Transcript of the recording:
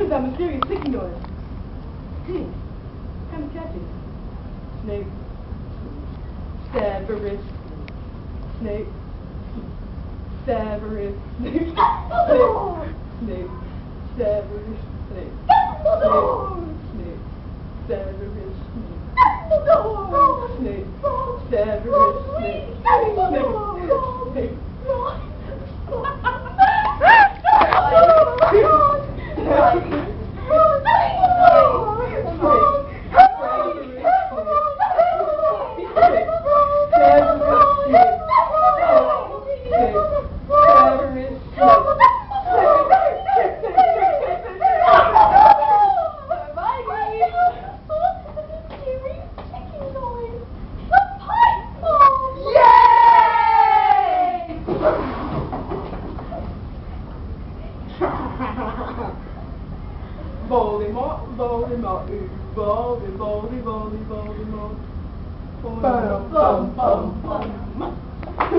is that mysterious clicking noise? Kind of catchy. Snape. Severus. Snape. Severus. Snape. Snape. Severus. Snape. Snape. Severus. Snape. Severus. Snape. Snape. Voldemort, Voldemort, Voldemort, Voldemort, Voldemort.